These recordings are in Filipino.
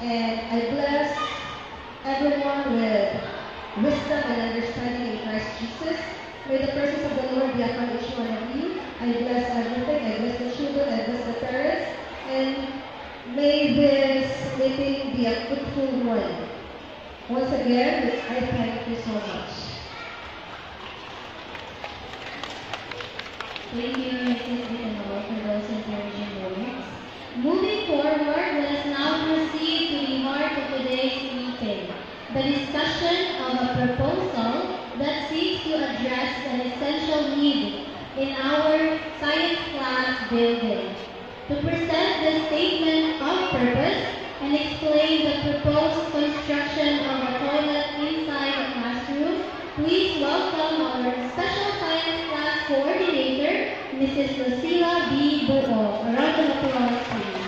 And I bless everyone with wisdom and understanding in Christ Jesus. May the presence of the Lord be upon each one of you. I bless everything. I bless the children. I bless the parents. And may this meeting be a fruitful one. Once again, I thank you so much. Thank you, Mrs. Vitanova, for those encouraging words. Moving forward, let us now proceed to the heart of today's meeting, the discussion of a proposal that seeks to address an essential need in our science class building. To present the statement of purpose and explain the proposed construction of a toilet inside the classroom, please welcome our special science class coordinator, Mrs. Lucila B. Buo. A round of applause, please.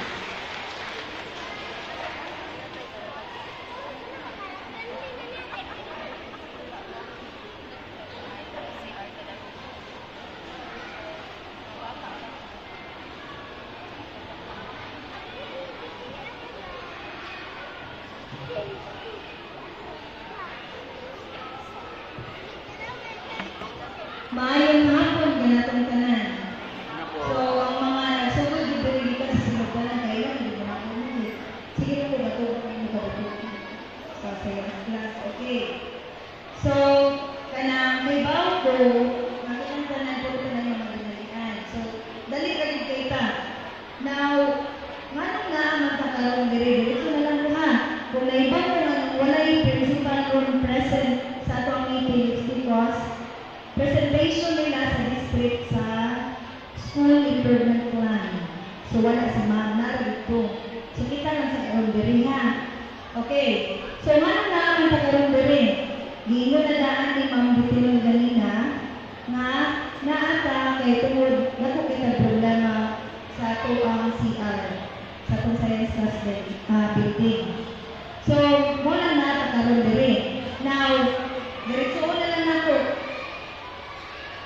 Maayong hapon, ganatong tanan. So, ang mga nagsugod, dito ka sa sunod tanan, kailan, hindi mo natin. Sige na po ba ito? Ano ba ito? Sa science class, okay. So, kanang may bawat ko, makilang tanan po ito na yung mga dinalian. So, dali ka din kita. Now, manong na ang magkakaroon dire-diretso na lang po ha. Kung naibang ko nga walay principal room present sa atong meeting, it's because presentation nila sa district sa school improvement plan. So, wala si ma'am na dito. So, kita lang sa karundiri ha. Okay. So, manong na ang karundiri. Giingon na daan ni Ma'am Butilon ganina nga naata kay tungod naku kita problema sa ato ang CR sa atong science class building. So, muna na karundiri. Now, diretso na lang ako.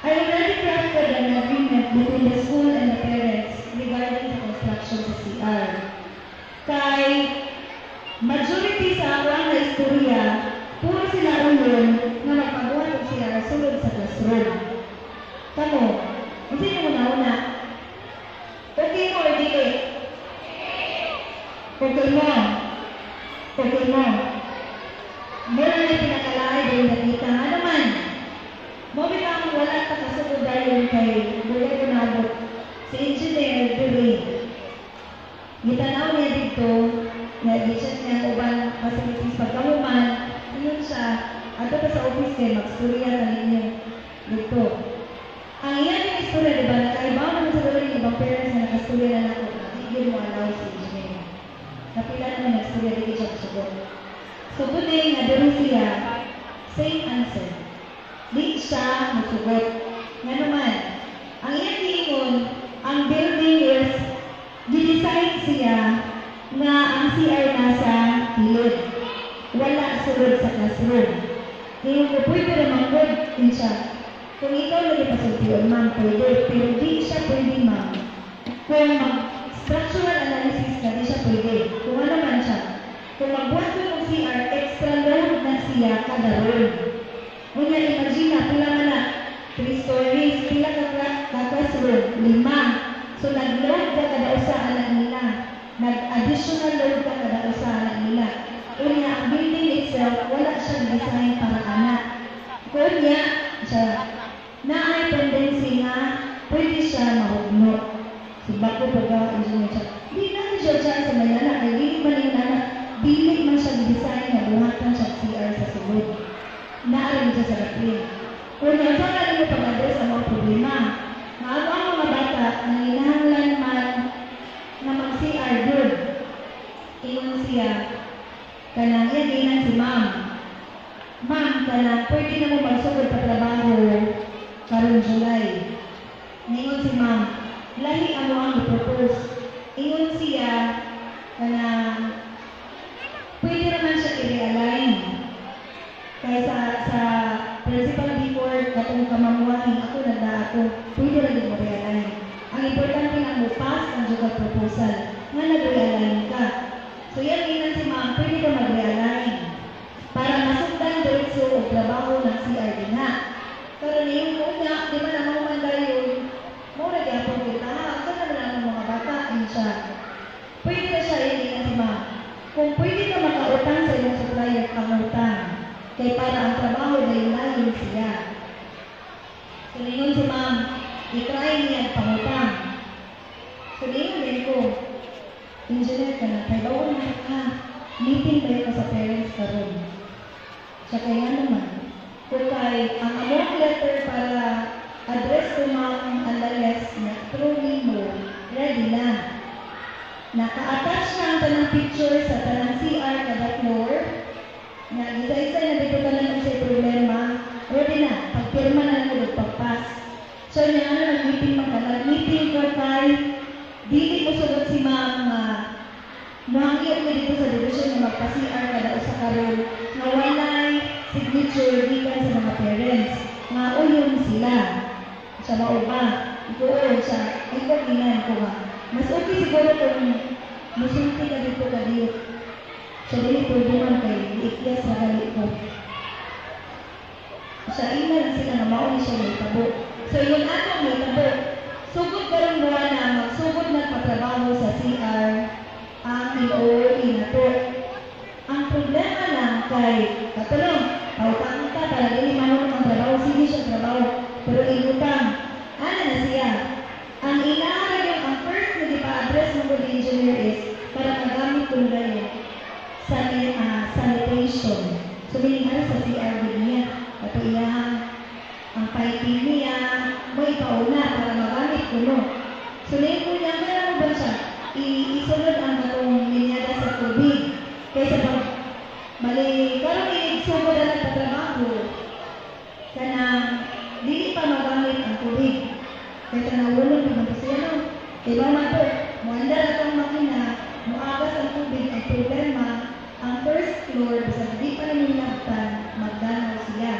I already crafted an agreement between the school and the parents regarding the construction sa CR. Kay majority sa awang na istorya, puro sila ulon na magpagawa ng CR sulod sa classroom. Kamo, hindi mo na-una. Okay mo or dili? Okay mo. Okay mo. Meron na pinakalaay din nakita. Ano man? Mabit ang wala ka kasugod dahil kay Bulay Gunabot, si Engineer Durin. Gitanaw niya dito, na-edition niya ubang facilities pagkahuman, yun siya, ato pa sa office kay magstorya na ninyo dito. Ang iyan yung istorya, diba, nakaibaw naman sa gawin ng ibang parents na nakastorya na ako, hindi mo alaw si Engineer. Napila naman nagstorya dito siya kasugod. So today, nga doon siya, same answer. Di siya magsugot. Nga naman, ang iyang hiingon, ang building is, di-design siya na ang CR nasa hilod. Wala sulod sa classroom. Ngayon ko, pwede naman good din siya. Kung ikaw lagi pasultiyon, ma'am, pwede. Pero di siya pwede, ma'am. Kung mag-structural analysis ka, di siya pwede. Kung ano man siya. Kung magbuhat ko ng CR, extra load na siya kada room. Kung yan, imagine na, pila man na, 3 stories, pila ka classroom, 5. So, nag-load ka kada usahan na nila. Nag-additional load ka kada usahan na nila. Kung yan, ang building itself, wala siyang design para anak. Kung yan, siya, na-ay tendency na, pwede siya mahugno. Si Bako pagka-engineer siya. Di natin siya sa may anak, ay hindi man yung anak, bilik man siya design na buhatan siya CR sa subod. Naarin siya sa discipline. Kung yan, saan natin mo pag-address ang mga problema? Maawa ang mga bata na hinahanglan man na mag-CR doon. Ingon siya, kanang yan si ma'am. Ma'am, kanang pwede na mo magsugod pa trabaho karong July. Ingon si ma'am, lahi ano ang i-propose. Ingon siya, kanang pwede naman siya i-realign. Kaya sa principal before, katong kamamuahin, ako pwede rin mo realign. Ang importante na mo pass ang juga proposal, nga nag-realign ka. So yan inan si ma'am, pwede ka mag-realign. Para masuktan diretso o trabaho ng CR din na. Pero niyong una, di ba naman man tayo, mura gyapon kita, ha? Saan naman ang mga bata? Ayun siya. Pwede na siya, yan inan si ma'am. Kung pwede ka makautang sa iyong supplier, pangutang. Kaya para ang trabaho dahil lalim siya. So, ningon si ma'am, i-try niya ang pangutang. So, ningon din ko, engineer ka na, kaya bawal na ka, meeting kayo ka sa parents ka ron. Siya kaya naman, kung kay ang among letter para address to ma'am Andales na truly mo, ready na. Naka-attach na ang tanang picture sa tanang CR kada floor, na isa-isa na dito ka lang sa problema, ready na, pagpirma na lang ulit pagpas. So, niya nag-meeting mag-meeting ko kay, dili mo sunod si ma'am muhangyot na dito sa division na magpa-CR kada usa karon na walay signature gikan sa mga parents, nga uyon sila. Sa mao ba? Ito sa ikaw ginan ko ba? Mas okay siguro kung musulti ka dito ka dito. Sa dito duman kay ikyas sa galit ko. Sa ina lang sila na mauni siya may tabo. So yun atong may tabo. Sugod karong buwan na magsugod na patrabaho sa CR ang LOE na to. Ang problema lang kay katulong, pautang ka para dili manong ang trabaho, sige siya trabaho, pero inutang. Ano na siya? Ang inaarag ang first na di-pa-address ng good engineer is para magamit ko nila sanitation. So, meaning ano sa CR niya, at iyahang ang piping niya, may pauna para magamit ko no. So, ngayon ko niya, kaya mo ba siya? Isunod ang batong linyada sa tubig. Kaysa pag mali, karong inisugod na nagpatrabaho, kanang dili pa magamit ang tubig. Kaysa nahulog naman kasi ano, diba man po, muanda na itong makina, muagas ang tubig, ang problema, ang first floor, basta di pa namin nagtan, magdanaw siya.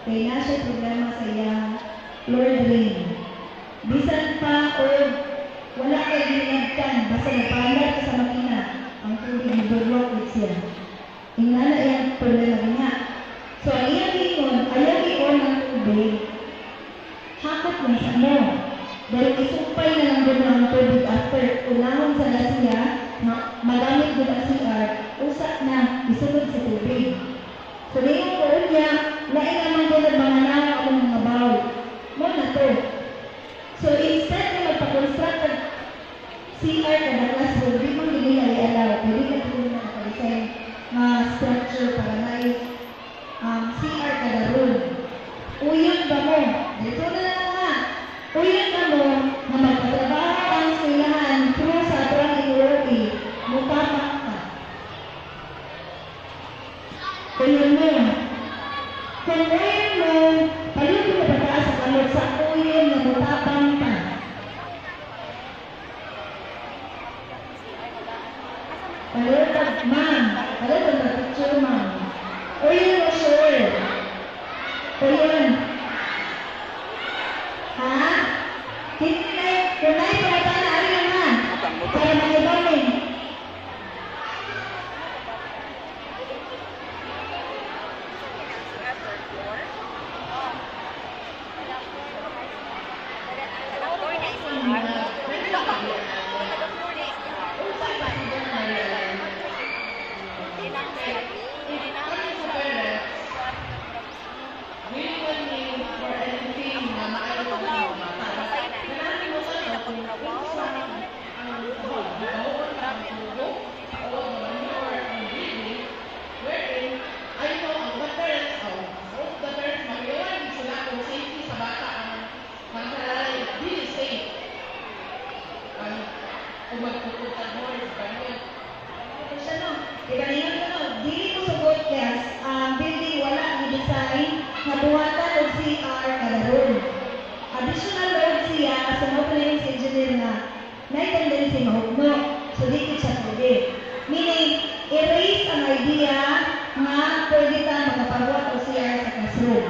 Kaya na siya problema sa iyang floor drain. Bisan pa o wala kayo ginagtan, basta napalat ka sa makina, ang tubig nag-block siya. Ingana iyang problema niya. So, ang iyang ingon, ayaw iyon ng tubig, hakot mo sa mo. Dahil isumpay na lang doon ang tubig after unahon sa lasiya, magamit doon ang CR, usak na isunod sa tubig. So, ngayon ko niya, lain naman doon ang mga nawa ako ng mga bawl. Mo na to. So, instead na magpa-construct ng CR ka na classroom, di mo hindi ay-allow. Pwede ka doon na nakadesign structure para na CR ka na room. Uyon ba mo? Dito na lang nga. Uyon ka mo na magpatrabaho ang silahan through sa atrang LOE, mutapak ka. Uyon mo. Kung uyon mo, paluto na pataas sa kamot sa uyon na mutapang ka. Palutag, ma'am. Palutag na picture, ma'am. Uyon mo, sure. Uyon. Ha? Kung may pangatan na ari naman, para mag-ibangin. kung magpupod ka mo, Espanyol. Ito siya no. Ibalingan ko no. Dili ko sugot guys. Ang building wala ang design na buhatan o CR kada room. Additional road siya as an opening engineer na may tendency mahugno. So di ko siya pwede. Meaning, erase ang idea nga pwede ka makapabuhat o CR sa classroom.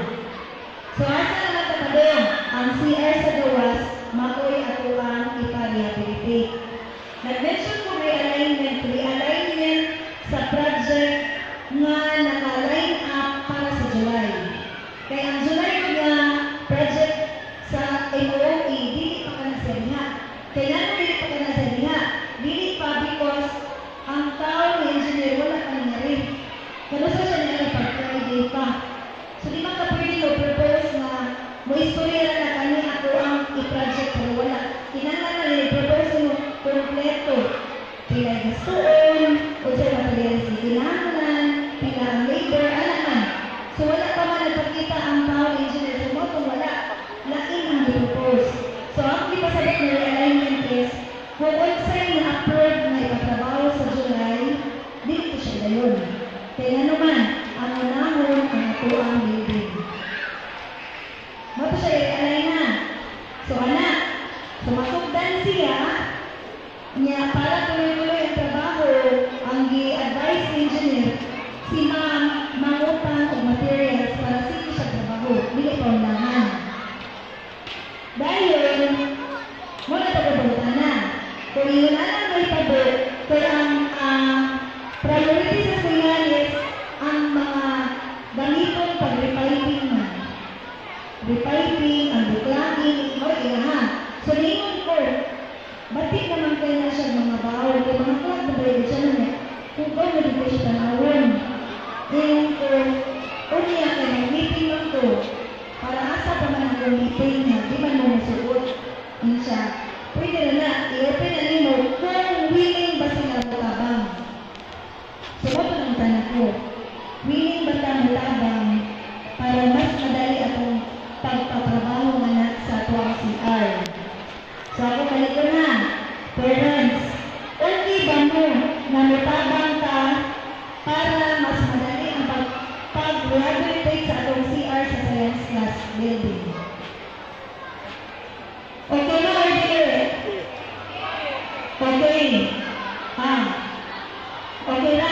So asa naman katadong ang CR sa gawas makoy ato ang ipa-rehabilitate. Nag-mention ko realignment sa project nga naka-line up para sa July. Kaya ang July ko nga project sa MOE, dili pa ka na sa liha. Kailangan dili pa ka na sa liha. Dili pa because ang tao ng engineer wala ka nangyari. Kanusa siya nangyari pag Friday pa. So di ba ka pwede mo propose na mo istorya na kani ako ang i-project pero wala. Kinala na rin propose mo kompleto. Pila gastoon, o sa materials na kailangan, pila ang labor, alaman. So wala pa man nagpakita ang tao ng engineer. So mo kung wala, lain ang i-propose. So ang ipasabot na realignment is, kung onsay na-approve na ipatrabaho sa July, dito siya gayon. Kaya naman, ang unahon ang ato ang building. Mato siya i-align na. So anak, sumasugdan siya, niya para tuloy-tuloy ang trabaho, ang gi-advise engineer, si ma'am mangutang og materials para sige siya trabaho, hindi pa undangan. Dahil, muna taga-balutan na. Kung yun na may tabo, kaya ang priority sa siya is ang mga gamiton pag-repiping man. Repiping, ang buklaging, o ilahan. So, ningon ko, batik naman kayo na siya mga bawal, kaya mga klag na pwede siya naman. Kung ba mo dito siya tanawin. Ngayon ko, unya ka nag-meeting lang ko, para asa pa man ang meeting na, di man mo masuot. Yun siya, pwede na, i-open na nimo kung willing ba sila matabang. So, ito ang tanong ko, willing ba ka matabang para mas madali atong pagpatrabaho nga sa tuwang CR. So ako balik ko na, parents, okay ba mo na matabang ka para mas madali ang pag-rehabilitate sa atong CR sa science class building? Okay ba, order? Okay. Okay na.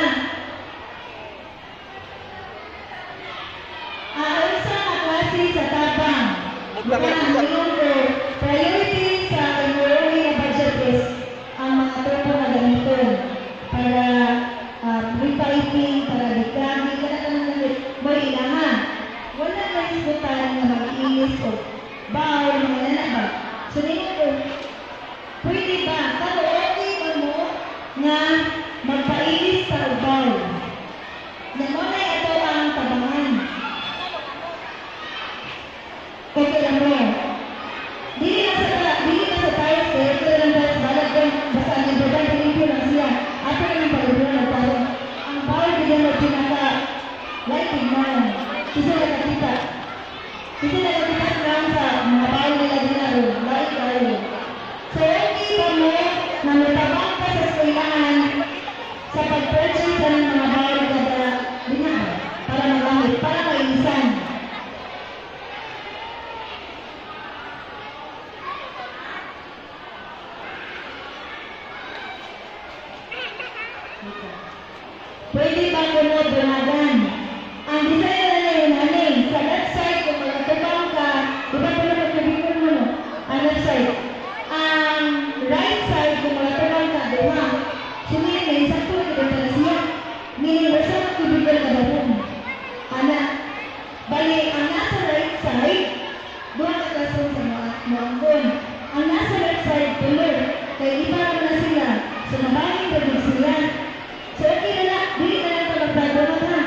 Unsa na klase sa tabang? Priority sa MOE na budget is ang mga tropo na gamiton para repiping, para dekrami, mo ilahan. Wala na isbutan na mag-inis o bawal, mga nanabag. So, nito ko, pwede ba? Pero okay ba mo na magpailis sa ubaw? Na mo na ito ang tabangan. Okay lang mo. Dili na sa tayo, ito lang tayo, balag ko, basta ang ibabay, pinipyo lang siya. Ato na ng paliburan ng tayo. Ang bawal bigyan mo pinaka-lighting man. Kasi nakakita. Kasi nakakita sa mga bawal nila din na rin. Light tayo. So, okay ba mo na matabang ka sa eskwelahan sa pag-purchase ng mga bawal na dinaan para magamit, para mainisan? Pwede ba kumod bunagan? Ang design na yun, haning, sa left side, kung magkatubang ka, di ba pala magkabikon mo, no? Ang left side. Ang right side, kung magkatubang ka, di ba? Sumili na isang tuloy, di ba na siya? Meaning, basta magkabikon ka ba mo? Anak, bali, ang nasa right side, doon ka kasun sa mga angkon. Ang nasa left side, tuloy, kaya iba naman na sila. So, nabangin ka din sila. So, okay na lang, dili na lang ito magbago na.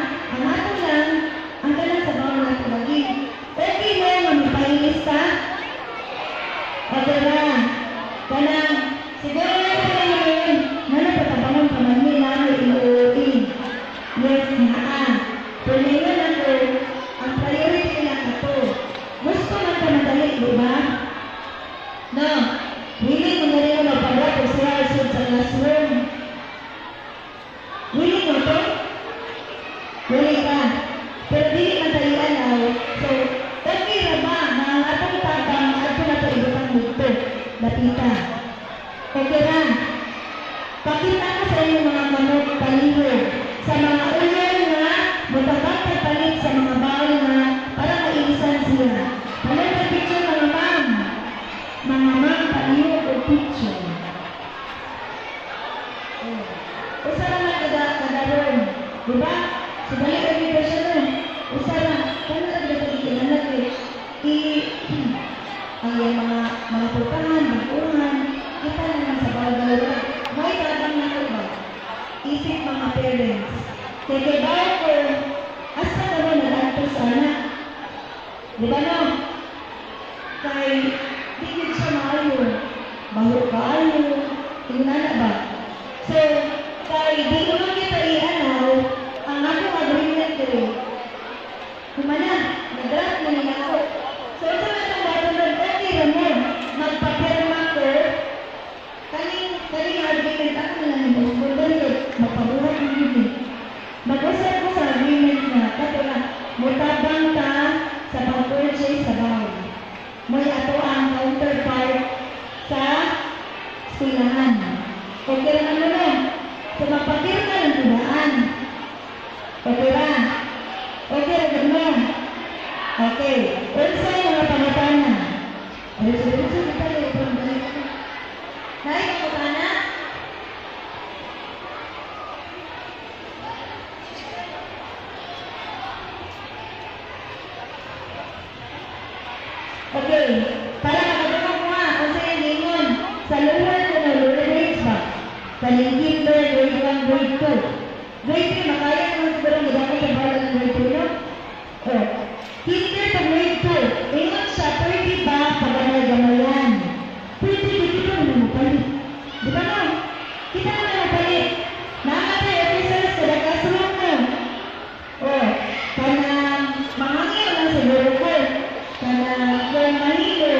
kay bawo ko, asa ka ba nag-antos anak? Di ba no? Kay, di yun siya maayo. Baho kaayo. Tingnan na ba? So, kay, di ko lang kita i-anaw, ang akong agreement ko. Kumana, nag-draft na nila ako. So, sa mga bago nag-okay mo, magpapirma ko, kaling agreement ako na lang mo, kung ganito, magpabuhat ng yun. Mag-usap ko sa agreement na, kato na, mutabang ka sa pag-purchase sa bahay. May ato ang counterpart sa eskwelahan. Okay lang ano no? So, magpapirma ng tibaan. Okay ba? Okay, gano'n. Okay. Unsa yung mga pangutana? Resolution kita yung pambalik ko. Nay, pangutana? Okay. Para makadama ko nga, unsa yung lingon? Sa lower ko na lower grades ba? Sa kinder, grade 1, grade 2. Grade 3, makaya naman siguro magdako sa balang grade 2, no? Oh. Kinder sa grade 2. Ingon siya, pwede ba pagamay-gamayan? Pwede, dito naman mapalit. Di ba no? Kita naman mapalit. Namatay officers sa classroom mo. Oh. Kanang mahangil lang sa guru ko. Kanang kung mahilo.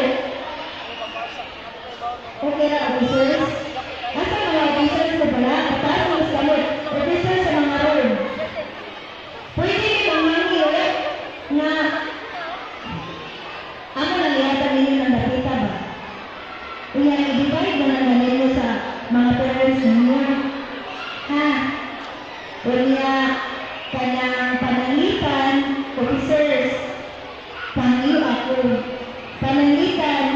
Okay na, officers? Asa mga officers ko pala? Ataas mo sa kamot. Officers sa mga room. Pwede mamangil na ako nalihatan ninyo ng dapita ba? Kaya i-divide mo na ninyo sa mga parents ninyo. Ha? Kaya kanyang panangitan, officers, pangiyo ako. Panangitan,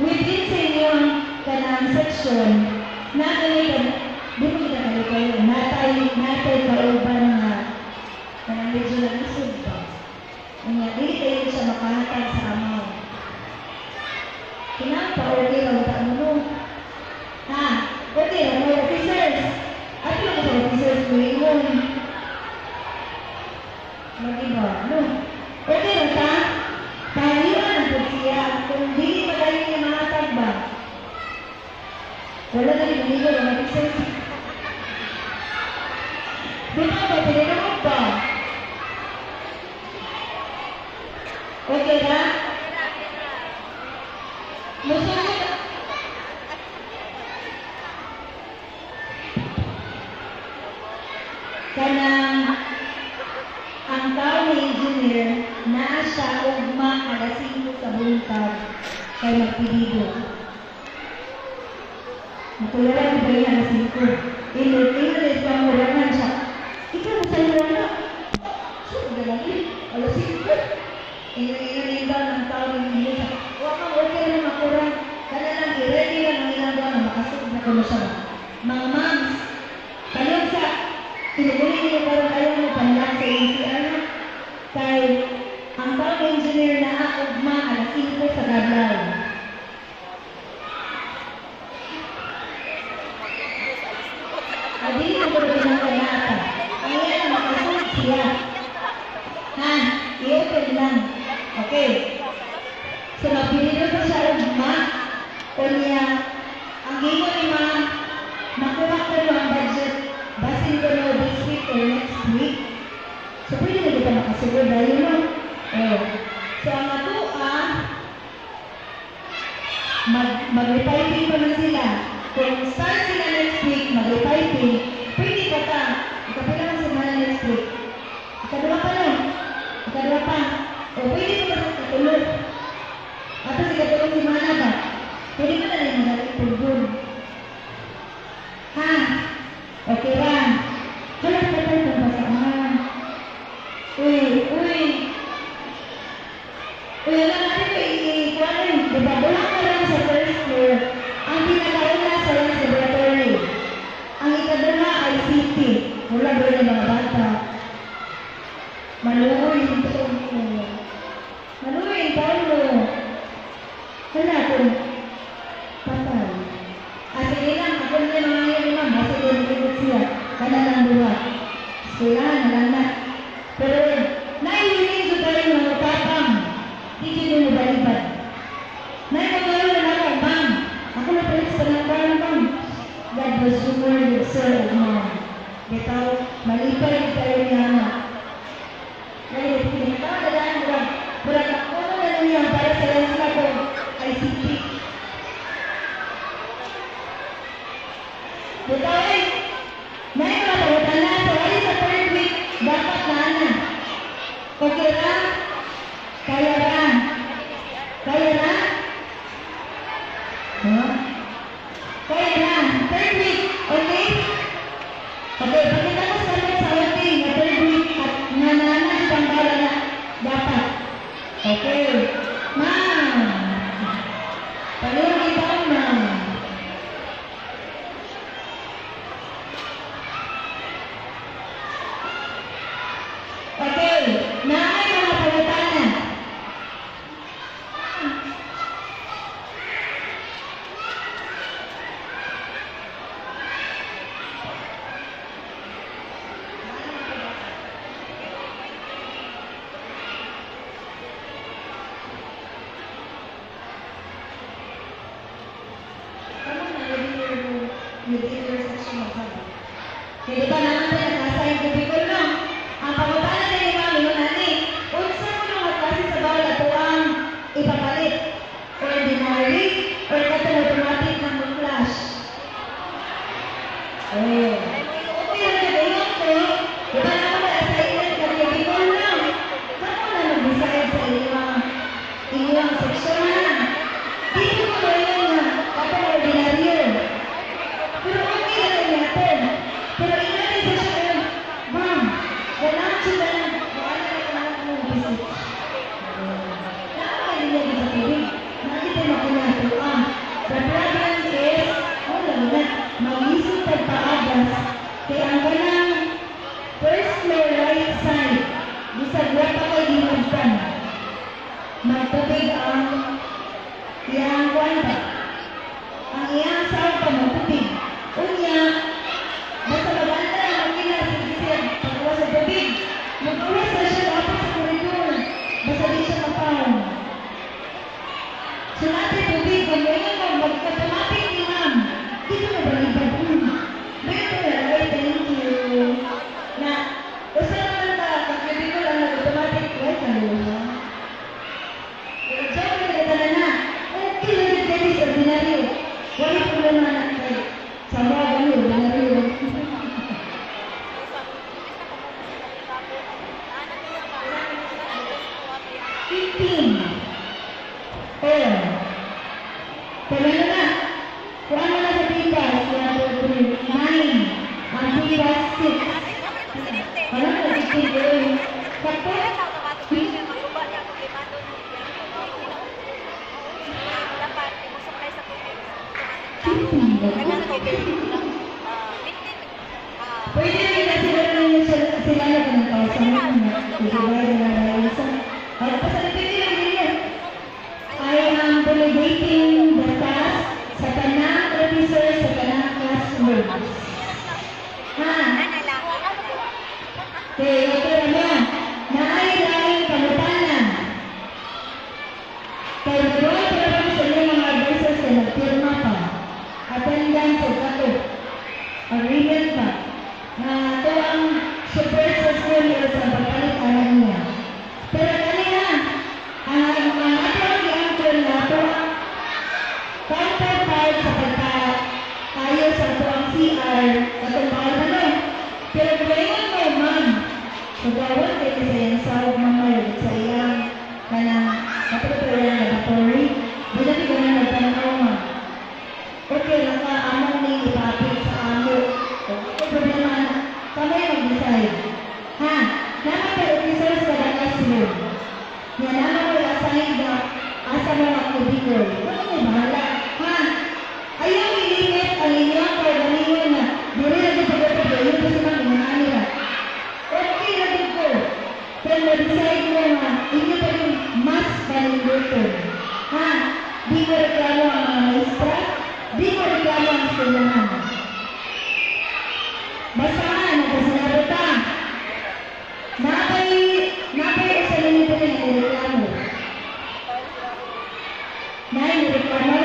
within sa inyong kanang section, na kanilang, di mo kita kayo, natay kauban na kanang medyo nalisod ba? Kaya, dili kayo siya makahatag sa amaw. Kinapa, okay lang ta mo no? Ha? Okay lang, mga officers. At yung mga officers ko yun. Mag-iba, no? Okay lang ta? Pahaliwan ang pagsiya. Kung dili pa tayo niya mahatag ba? Wala na rin maligo ng officers. Di ba ba? Pinanamot ba? Okay na? Musulit. Kanang ang tao ni engineer naa siya ugma alas 5 sa buntag kay magpilido. Matularan ba yan alas 5? Inulit ka mo raman siya. Ikaw mo sa iyo na. Sure, galang alas 5. Ina-ina daw ng tao ng engineer. Huwag kang okay na makurang. Kaya lang i-ready lang ang ilang daw na makasok na kuno siya. Mga moms, talong sa tinugunin niyo karon kayo mo panlang sa NCR kay ang tao engineer na ugma alas 5 sa Gablaw. Adili ko rin ng kanata. Kaya na makasok siya. Ha? I-open lang. Okay. So, mapilido ko siya ugma. O niya, ang gino ni ma'am, makuha ko ang budget basin ko na this week or next week. So, pwede na kita makasigod dahil no? Oh. So, ang ako, mag-repiping pa na sila. Kung start sila next week, mag-repiping, pwede pa ta. Ikapila lang semana next week. Ikadua pa no? Ikadua pa. O, pwede pa sa katulog. Ato si katulog semana ba? Pwede pa na rin magaling tulog. Ha? Okay ba? Wala pa tayo pagpasaan. Uy, alam natin ko i-ikuan rin. Diba, bulang ka lang sa first floor. Ang pinakauna sa laboratory. Ang ikadala ay CT. Wala ba yung mga bata? Maluhoy yung taon mo. Maluhoy yung taon mo. Wala ko. Patay. Sige lang, ako na yung mga ngayon naman. Basta yung siya. Kana lang buhat. Sulahan Okay. Ma'am. Palihog ikaw, ma'am. Okay. Naay mga pangutanan. Kamu na within your section of habit. Kaya di ba naman tayo nag-assign ko bigol, no? Ang pangutanan na ni Mami, yun ani, unsa mo nung magkasi sa bawal ato ang ipapalit? Ordinary or katong automatic na mag-flash? Oh. Okay lang na ganyan ko. Di ba naman nag-assignment ka kay bigol, no? Kamu na mag-decide sa inyong section na. Dito ko ba yun na katong ordinaryo? Pero okay lang na natin. Pero inatin sa siya kayo, ma'am, wala siya na lang, wala na lang akong visit. Nakakali niya sa tubig. Nakita makulato ang. The problem is, wala na, mag-isip pagpaagas. Kaya ang kanang first floor right side, gisagwa pa kay ginagdan. Magtubig ang iyang kwanta. Ang iyang sound pa magtubig. Unya, basta maganda ang makina sa gisig pagkawa sa tubig. Mag-uwas na siya dapat sa koridor. Basta di siya mapaon. So natin tubig, kung ngayon mag-automatic ni ma'am, dito na balibad. Ngayon ko na, okay, thank you. Na, basta naman ka, pag-ibig ko lang nag-automatic, why ka luma? Pero dyan ko nagkatala na, okay lang yung debis ordinaryo. Wala problema na kayo. Sa mga ganyo, ordinaryo. 15. Oh. Kailan na? Kung ano na sa tikas, 9. Ang tikas, 6. Ano na, 15 ko yun? Sakto? Pwede rin na sila na yung sila na ng kausahan na ibigay na lang sa at pasalipin nila ganyan. I am delegating the task sa kanang officer sa kanang classroom. Ha? Okay, okay naman. Naay-laing pangutanan. Kaya magawa para lang sa inyo mga advisors na nagpirma pa. Attendance o kato. Agreement pa. Na ito ang super senior sa pagkalitanan niya. Pero kanina, ang atong i-answer na ito ang counterpart sa pagkakayo sa ito ang CR katong pangalan na. Pero kailangan mo, ma'am, magawag kayo sa iyang sahog mamaya sa iyang kanang katulad ng laboratory. Basta ko na nagtanaw, ma'am. Okay, naka-among ni ipapit sa amo. Okay, problema na. Kami mag-decide. Ha? Naman kayo officers sa classroom. Yan naman ko assign na asa mga kubigoy. Ano may bahala? Ha? Ayaw ilimit ang inyong pagdaliwan na dili na dito pagdaliwan. Yun kasi mga mga nila. Okay na dito. Pero na-decide mo na inyo pa yung mas palinduton. Ha? Di mo reklamo ang mga maestra. Di mo reklamo ang eskwelahan. Basta nga, nagkasinado ka. Napay sa limito na nireklamo. Nireklamo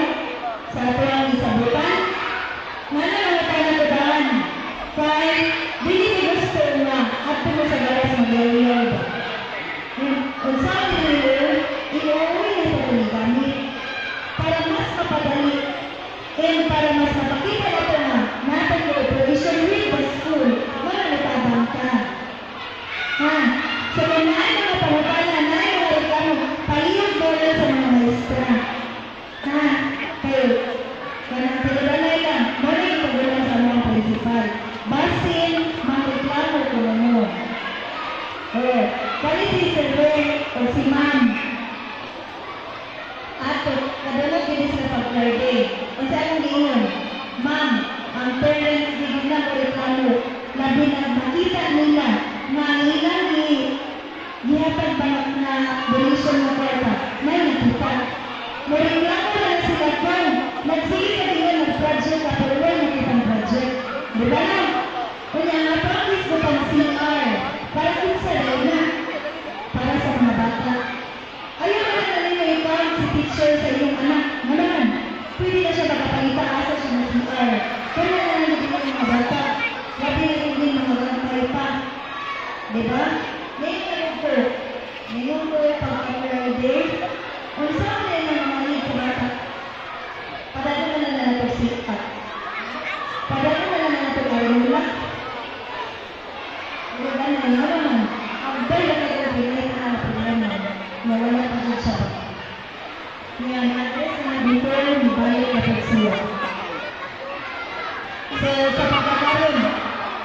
sa ato ang isabutan. Mga tayo na daan. Kaya, hindi ko gusto na at mo sa galas mag-iaw ba. Kung saan nyo, iuwi na sa paligamit. Para mas mapadali. And para mas mapakita na ito na natin yung operation with the school, mga natabang ka. Ha? So, kung naan mga pangutanan, naan mga reklamo, palihog doon sa mga maestra. Ha? Kayo, kanang tinibalay lang, muna yung pagulang sa mga principal. Basin, mga reklamo ko mo. Oh, kali si Sir Ray o si Ma'am, nadulog din sila pag-Friday. Kung saan ang giingon, ma'am, ang parents di na ko reklamo, labi na makita nila na ilang gihatag ba na donation na kwarta, may nakita. Mareklamo na sila kung nagsige ka nila mag-project ka, pero wala nakitang project. Di ba na? Kanya nga, practice ko pang CR, para kung sa na, para sa mga bata. Ayaw na nila ikaw si teacher sa iyong anak. Malaman, pwede na siya magpapalita asa siya ng CR. Kaya na lang naging yung mga bata. Labi na rin din mga bantay pa. Diba? Ngayon ko, pang-Friday, kung saan na yung mga maliit sa bata, padalo na lang na ito sit-up. Padalo na lang na ito karula. Diba na yun naman? Ang dala na ito pinay na problema na wala pa siya siya. Ngayon, address na dito, mabalik na pag siya. So, sa pagkakaroon,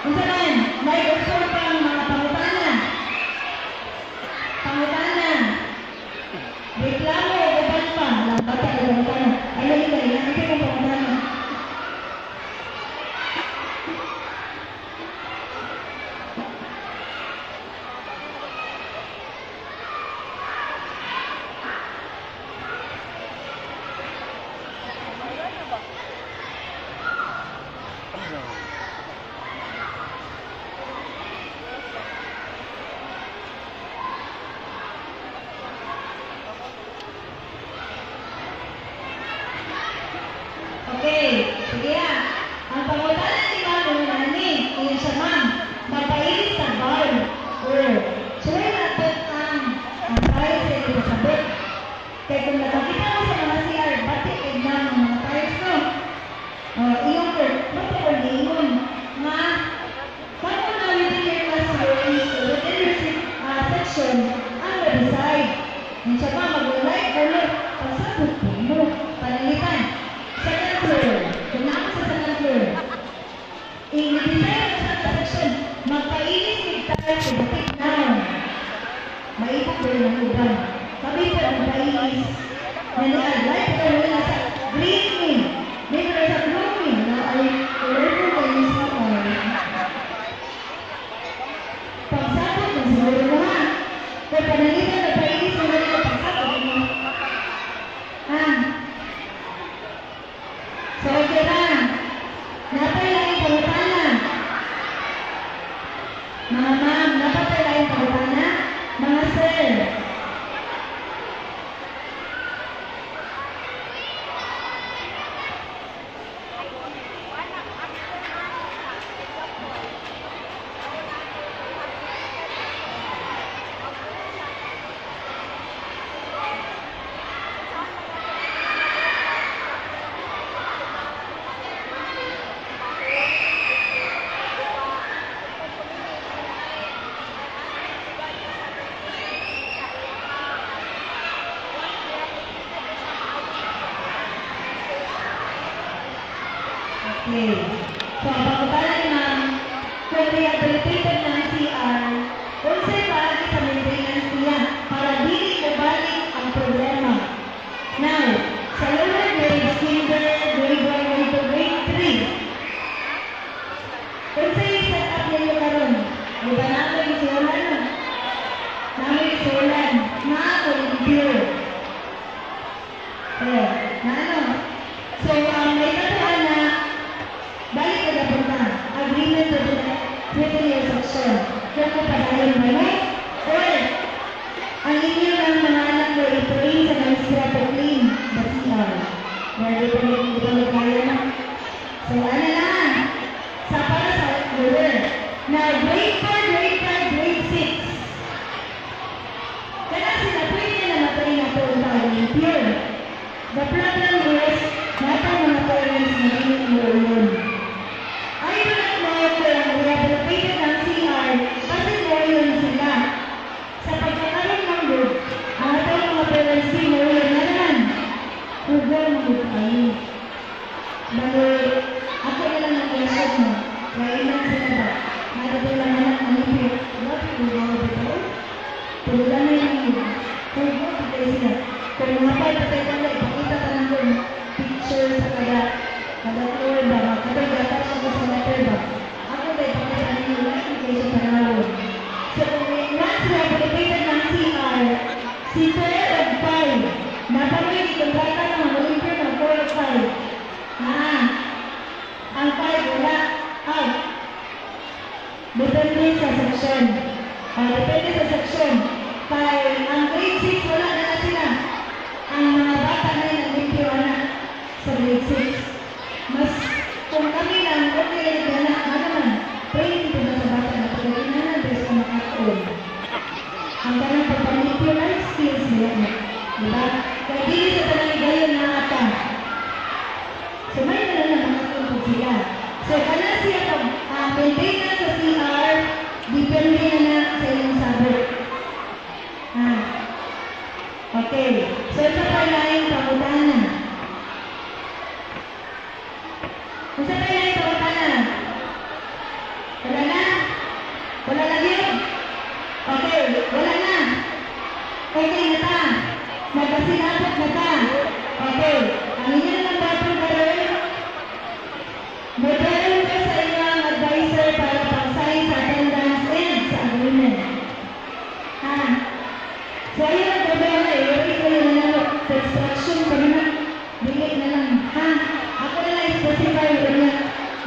kung saan, nai-observe pa ang mga pangutana. Pangutana. Reklamo, uban pa. Lambata na pangutana. Ayaw nila, ilang ito ang pangutana. Okay, sige na. Ang pangutana ni Ma'am yung nani, yun siya ma'am, magpailis sa bar. Sure natin ang price ay pinasabot. Kaya kung nakakita mo sa mga CR, batik na ng mga price no? Iyong ko, magpapalimun nga, kung na within your classrooms, within your section, ang website. Yun siya ma'am, mag-like, ulit, pagsabot mo, panalitan. Second floor. Kung ako sa second floor. I-design sa section, magpailis ni tayo sa batik na. Maipag ko rin ang uban. Sabi ko, magpailis. Nani-adlight ko rin nasa green. May rin sa blooming na ay learn ko kayo sa oil. Pagsabot ng siguro mo ha. Kung panalitan na pailis mo rin ang pagsabot mo. So, okay na. Napay lang yung pangutana. Mga ma'am, napay lang yung pangutana. Mga sir. Okay. So, ang pagkakala ni ma'am, kung rehabilitated ng CR, unsay paagi sa maintenance niya para dili mabalik ang problema. Now, sa lower grades, kinder, grade 1, grade 2, grade 3, unsay set up ninyo karon? Di ba namin isulan na? Namin isulan na volunteer. Na ano? So, may tatuan na balik ka na punta. Agreement within your section. Kung kapadayon ba mo? Or, ang inyo ng mga anak mo i-train sa maestra to clean the CR. Dahil ito magkaya na. So, ano lang? Sa para sa lower. Now, grade 4, grade 5, grade 6. Kaya sila pwede na matay na ito ang volunteer. The problem is, natang mga parents na inuulon. I do not know kung rehabilitated ng CR kasi ngayon sila. Sa pagkakaroon ng group, ang atong mga parents inuulon na naman. Huwag mo kayo. Bali, ako na lang nag-reset mo. Kailan sila ba? Nagdating lang naman ang ipin. What? Huwag mo dito? Tulugan na yung ipin. Huwag mo, patay sila. Kung mga patay ka na, ipakita ka ng Diba? Kaya dili sa panaligayon na ata. So may na lang mga tuntog sila. So kana siya pag maintenance sa CR, depende na sa inyong sabot. Okay. So ito pa yung pangutana. Isa pa yung pangutana. Wala na? Wala na yun? Okay. Wala na? Okay na ta. Nagpasinapot na ta. Okay. Ang inyo ng batong karoon, model ko sa inyong advisor para pag-sign sa attendance and sa agreement. So ayun ang problema eh. Wala ko yun na sa instruction ko na bilik na lang. Ako na lang specify yun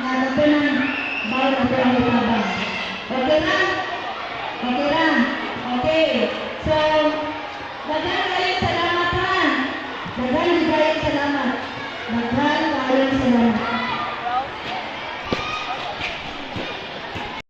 na ito ng bawal ako ang itabang. Okay na? Okay na? Okay. So, maganda